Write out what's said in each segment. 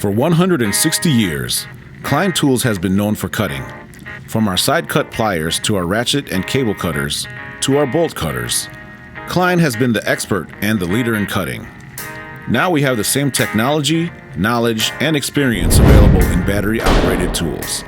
For 160 years, Klein Tools has been known for cutting. From our side cut pliers to our ratchet and cable cutters to our bolt cutters, Klein has been the expert and the leader in cutting. Now we have the same technology, knowledge, and experience available in battery-operated tools.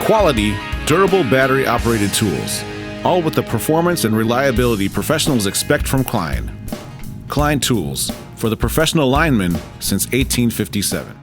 Quality, durable battery-operated tools, all with the performance and reliability professionals expect from Klein. Klein Tools, for the professional lineman since 1857.